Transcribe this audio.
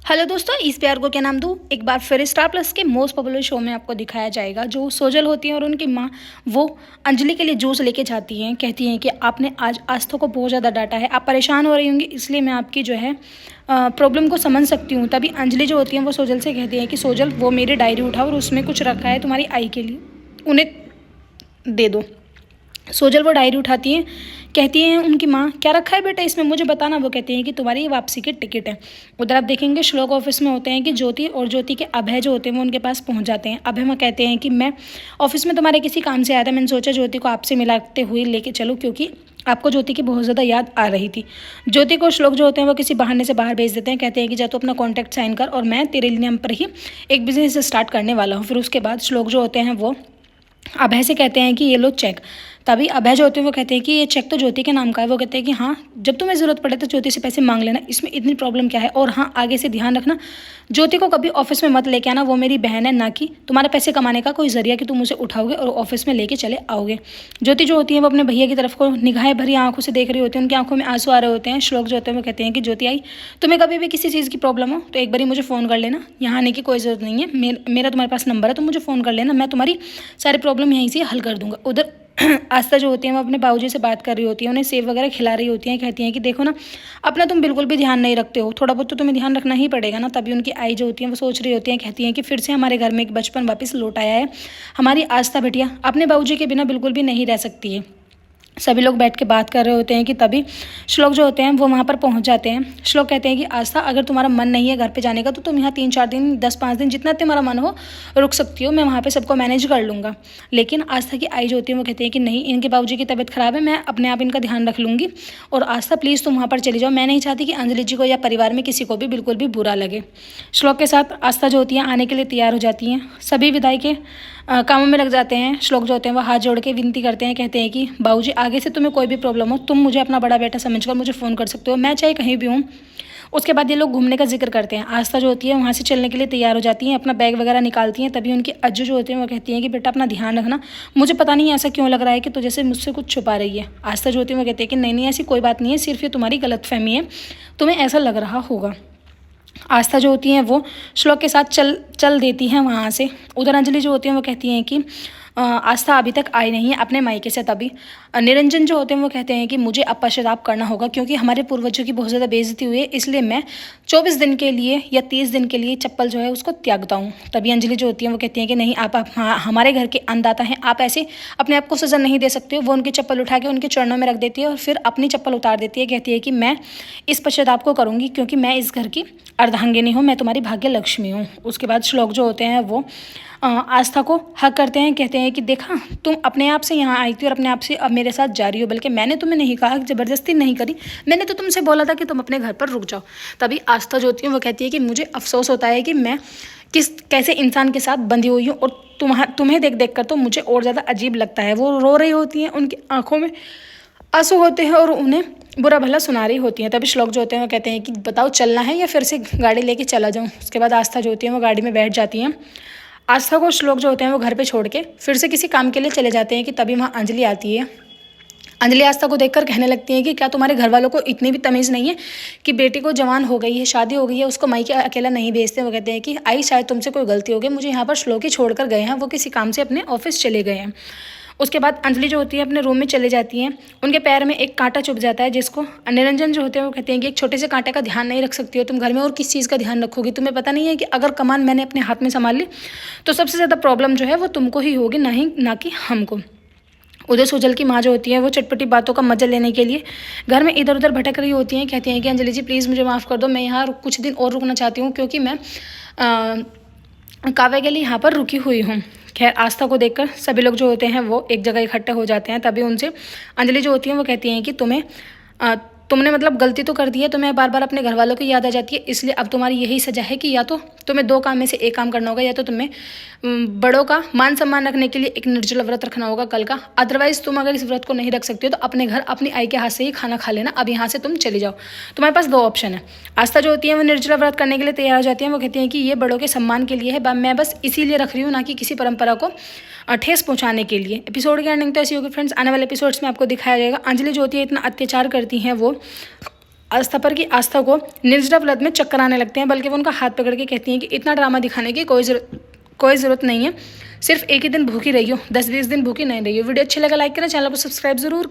Hello दोस्तों, इस प्यार को क्या नाम दूँ। एक बार फिर स्टार प्लस के मोस्ट पॉपुलर शो में आपको दिखाया जाएगा जो सोजल होती है और उनकी माँ वो अंजलि के लिए जूस लेके जाती हैं। कहती हैं कि आपने आज आस्था को बहुत ज़्यादा डांटा है, आप परेशान हो रही होंगी, इसलिए मैं आपकी जो है प्रॉब्लम को समझ सकती हूँ। तभी अंजलि जो होती है वो सोजल से कहती है कि सोजल, वो मेरी डायरी उठाओ और उसमें कुछ रखा है तुम्हारी आई के लिए, उन्हें दे दो। सोजल वो डायरी उठाती हैं। कहती हैं उनकी माँ, क्या रखा है बेटा इसमें, मुझे बताना। वो कहती हैं कि तुम्हारी वापसी की टिकट है। उधर आप देखेंगे श्लोक ऑफिस में होते हैं कि ज्योति और ज्योति के अभय जो होते हैं वो उनके पास पहुंच जाते हैं। अभय माँ कहते हैं कि मैं ऑफिस में तुम्हारे किसी काम से आया था, मैंने सोचा ज्योति को आपसे मिलाते हुए लेके चलूँ क्योंकि आपको ज्योति की बहुत ज़्यादा याद आ रही थी। ज्योति को श्लोक जो होते हैं वो किसी बहाने से बाहर भेज देते हैं। कहते हैं कि जा तो अपना कॉन्टैक्ट साइन कर और मैं तेरे नाम पर ही एक बिजनेस स्टार्ट करने वाला हूँ। फिर उसके बाद श्लोक जो होते हैं वो अभय से कहते हैं कि ये लो चेक। तभी अभय जो होते हैं वो कहते हैं कि ये चेक तो ज्योति के नाम का है। वो कहते हैं कि हाँ, जब तुम्हें ज़रूरत पड़े तो ज्योति से पैसे मांग लेना, इसमें इतनी प्रॉब्लम क्या है। और हाँ, आगे से ध्यान रखना, ज्योति को कभी ऑफिस में मत लेके आना, वो मेरी बहन है, ना कि तुम्हारे पैसे कमाने का कोई जरिया कि तुम उसे उठाओगे और ऑफिस में लेके चले आओगे। ज्योति जो होती है वो अपने भैया की तरफ को निगाहें भरी आंखों से देख रही होती है, उनकी आंखों में आंसू आ रहे होते हैं। श्लोक जो होते हैं वो कहते हैं कि ज्योति आई, तुम्हें कभी भी किसी चीज़ की प्रॉब्लम हो तो एक बार मुझे फ़ोन कर लेना, यहाँ आने की कोई ज़रूरत नहीं है। मेरा तुम्हारे पास नंबर है तो मुझे फ़ोन कर लेना, मैं तुम्हारी सारी प्रॉब्लम यहीं से हल कर दूंगा। उधर आस्था जो होती है वो अपने बाबूजी से बात कर रही होती है, उन्हें सेब वगैरह खिला रही होती हैं। कहती हैं कि देखो ना, अपना तुम बिल्कुल भी ध्यान नहीं रखते हो, थोड़ा बहुत तो तुम्हें ध्यान रखना ही पड़ेगा ना। तभी उनकी आई जो होती है वो सोच रही होती हैं। कहती हैं कि फिर से हमारे घर में एक बचपन वापस लौट आया है, हमारी आस्था बिटिया अपने बाबूजी के बिना बिल्कुल भी नहीं रह सकती है। सभी लोग बैठ के बात कर रहे होते हैं कि तभी श्लोक जो होते हैं वो वहाँ पर पहुँच जाते हैं। श्लोक कहते हैं कि आस्था, अगर तुम्हारा मन नहीं है घर पे जाने का तो तुम यहाँ 3-4 दिन, 10-5 दिन, जितना तुम्हारा मन हो रुक सकती हो, मैं वहाँ पे सबको मैनेज कर लूँगा। लेकिन आस्था की आई जो होती है वो कहती है कि नहीं, इनके बाबूजी की तबीयत ख़राब है, मैं अपने आप इनका ध्यान रख लूँगी। और आस्था प्लीज़ तुम वहाँ पर चली जाओ, मैं नहीं चाहती कि अंजलि जी को या परिवार में किसी को भी बिल्कुल भी बुरा लगे। श्लोक के साथ आस्था जो होती है आने के लिए तैयार हो जाती हैं। सभी विदाई के कामों में लग जाते हैं। श्लोक जो होते हैं वो हाथ जोड़ के विनती करते हैं। कहते हैं कि बाबूजी, आगे से तुम्हें कोई भी प्रॉब्लम हो तुम मुझे अपना बड़ा बेटा समझकर मुझे फ़ोन कर सकते हो, मैं चाहे कहीं भी हूँ। उसके बाद ये लोग घूमने का जिक्र करते हैं। आस्था जो होती है वहाँ से चलने के लिए तैयार हो जाती हैं, अपना बैग वगैरह निकालती हैं। तभी उनकी अज्जू जो होते हैं वो कहती हैं कि बेटा अपना ध्यान रखना, मुझे पता नहीं ऐसा क्यों लग रहा है कि तो जैसे मुझसे कुछ छुपा रही है। आस्था जो होती है वो कहती है कि नहीं नहीं, ऐसी कोई बात नहीं है, सिर्फ ये तुम्हारी गलतफहमी है, तुम्हें ऐसा लग रहा होगा। आस्था जो होती हैं वो श्लोक के साथ चल चल देती हैं वहाँ से। उधर अंजलि जो होती हैं वो कहती हैं कि आस्था अभी तक आई नहीं है अपने मायके से। तभी निरंजन जो होते हैं वो कहते हैं कि मुझे अब पश्चाताप करना होगा क्योंकि हमारे पूर्वजों की बहुत ज़्यादा बेइज्जती हुई है, इसलिए मैं 24 दिन के लिए या 30 दिन के लिए चप्पल जो है उसको त्यागता हूँ। तभी अंजलि जो होती है वो कहती हैं कि नहीं, आप हमारे घर के अन्नदाता हैं, आप ऐसे अपने आप को सज़ा नहीं दे सकते हो। वो उनकी चप्पल उठा के उनके चरणों में रख देती है और फिर अपनी चप्पल उतार देती है। कहती है कि मैं इस पश्चाताप को करूँगी क्योंकि मैं इस घर की अर्धांगिनी हूँ, मैं तुम्हारी भाग्य लक्ष्मी हूँ। उसके बाद श्लोक जो होते हैं वो आस्था को हक करते हैं। कहते हैं कि देखा, तुम अपने आप से यहाँ आई थी और अपने आप से अब मेरे साथ जा रही हो, बल्कि मैंने तुम्हें नहीं कहा, ज़बरदस्ती नहीं करी, मैंने तो तुमसे बोला था कि तुम अपने घर पर रुक जाओ। तभी आस्था जो होती है वो कहती है कि मुझे अफसोस होता है कि मैं कैसे इंसान के साथ बंधी हुई हूँ और तुम्हें देख देख कर तो मुझे और ज़्यादा अजीब लगता है। वो रो रही होती हैं, उनकी आंखों में आंसू होते हैं और उन्हें बुरा भला सुना रही होती हैं। तभी श्लोक जो होते हैं वो कहते हैं कि बताओ चलना है या फिर से गाड़ी लेके चला जाऊँ। उसके बाद आस्था जो होती है वो गाड़ी में बैठ जाती हैं। आस्था को श्लोक जो होते हैं वो घर पे छोड़ के फिर से किसी काम के लिए चले जाते हैं कि तभी वहाँ अंजलि आती है। अंजलि आस्था को देखकर कहने लगती है कि क्या तुम्हारे घर वालों को इतनी भी तमीज़ नहीं है कि बेटी को जवान हो गई है, शादी हो गई है, उसको मायके अकेला नहीं भेजते। वो कहते हैं कि आई, शायद तुमसे कोई गलती हो गई, मुझे यहाँ पर श्लोक ही छोड़ कर गए हैं, वो किसी काम से अपने ऑफिस चले गए हैं। उसके बाद अंजलि जो होती है अपने रूम में चले जाती हैं। उनके पैर में एक कांटा चुभ जाता है, जिसको निरंजन जो होते हैं वो कहते हैं कि एक छोटे से कांटे का ध्यान नहीं रख सकती हो तुम घर में, और किस चीज़ का ध्यान रखोगी, तुम्हें पता नहीं है कि अगर कमान मैंने अपने हाथ में संभाल ली तो सबसे ज़्यादा प्रॉब्लम जो है वो तुमको ही होगी, ना कि हमको। उधर सुजल की माँ जो होती है वो चटपटी बातों का मजा लेने के लिए घर में इधर उधर भटक रही होती हैं। कहती हैं कि अंजलि जी प्लीज़ मुझे माफ़ कर दो, मैं यहाँ कुछ दिन और रुकना चाहती हूँ क्योंकि मैं काव्य के लिए यहाँ पर रुकी हुई हूँ। खैर, आस्था को देखकर सभी लोग जो होते हैं वो एक जगह इकट्ठे हो जाते हैं। तभी उनसे अंजलि जो होती है वो कहती हैं कि तुमने मतलब गलती तो कर दी है, तुम्हें बार बार अपने घर वालों की याद आ जाती है, इसलिए अब तुम्हारी यही सजा है कि या तो तुम्हें 2 काम में से एक काम करना होगा, या तो तुम्हें बड़ों का मान सम्मान रखने के लिए एक निर्जला व्रत रखना होगा कल का। अदरवाइज तुम अगर इस व्रत को नहीं रख सकते हो तो अपने घर अपनी आई के हाथ से ही खाना खा लेना, अब यहाँ से तुम चली जाओ। तुम्हारे पास 2 ऑप्शन है। आस्था जो होती है वो निर्जला व्रत करने के लिए तैयार हो जाती है। वो कहती हैं कि ये बड़ों के सम्मान के लिए है, मैं बस इसीलिए रख रही हूँ, ना कि किसी परंपरा को ठेस पहुंचाने के लिए। एपिसोड की एंडिंग तो ऐसी होगी फ्रेंड्स, आने वाले एपिसोड्स में आपको दिखाया जाएगा। अंजलि जो होती है इतना अत्याचार करती हैं वो आस्था पर की आस्था को निर्जला व्रत में चक्कर आने लगते हैं, बल्कि वो उनका हाथ पकड़ के कहती हैं कि इतना ड्रामा दिखाने की कोई ज़रूरत नहीं है, सिर्फ एक ही दिन भूखी रही हो, 10-20 दिन भूखी नहीं रही हो। वीडियो अच्छी लगा लाइक करें, चैनल को सब्सक्राइब जरूर